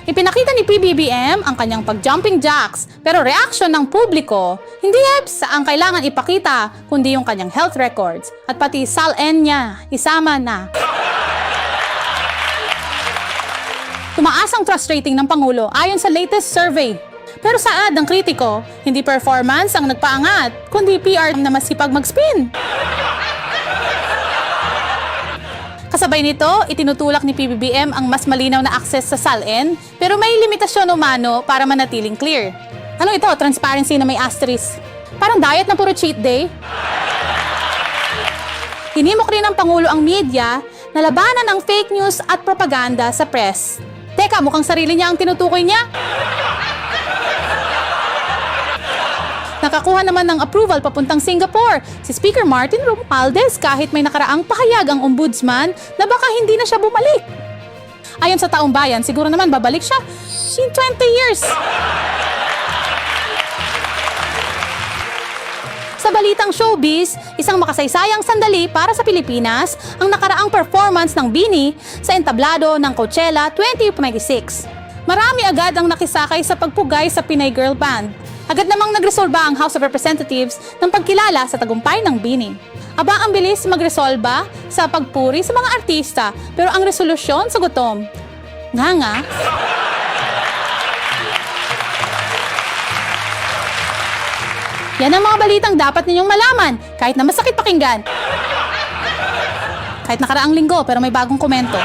Ipinakita ni PBBM ang kanyang pag-jumping jacks, pero reaksyon ng publiko, hindi EBS ang kailangan ipakita, kundi yung kanyang health records at pati SALN niya, isama na. Tumaas ang trust rating ng Pangulo ayon sa latest survey. Pero saad ng kritiko, hindi performance ang nagpaangat, kundi PR na masipag mag-spin. Kasabay nito, itinutulak ni PBBM ang mas malinaw na access sa SALN, pero may limitasyon umano para manatiling clear. Ano ito? Transparency na may asterisk. Parang diet na puro cheat day. Hinimok rin ng Pangulo ang media na labanan ang fake news at propaganda sa press. Teka, mukhang sarili niya ang tinutukoy niya. Nakakuha naman ng approval papuntang Singapore si Speaker Martin Romualdez kahit may nakaraang pahayag ang ombudsman na baka hindi na siya bumalik. Ayon sa taong bayan, siguro naman babalik siya in 20 years. Sa balitang showbiz, isang makasaysayang sandali para sa Pilipinas ang nakaraang performance ng BINI sa entablado ng Coachella 2026. Marami agad ang nakisakay sa pagpugay sa Pinay Girl Band. Agad namang nagresolba ang House of Representatives ng pagkilala sa tagumpay ng BINI. Aba, ang bilis magresolba sa pagpuri sa mga artista, pero ang resolusyon sa gutom. Nga. Yan ang mga balitang dapat ninyong malaman, kahit na masakit pakinggan. Kahit nakaraang linggo, pero may bagong komento.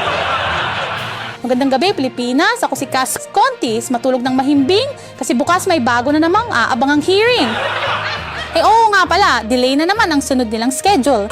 Magandang gabi, Pilipinas. Ako si Cass Contis, matulog ng mahimbing kasi bukas may bago na namang aabangang hearing. Oo nga pala, delay na naman ang sunod nilang schedule.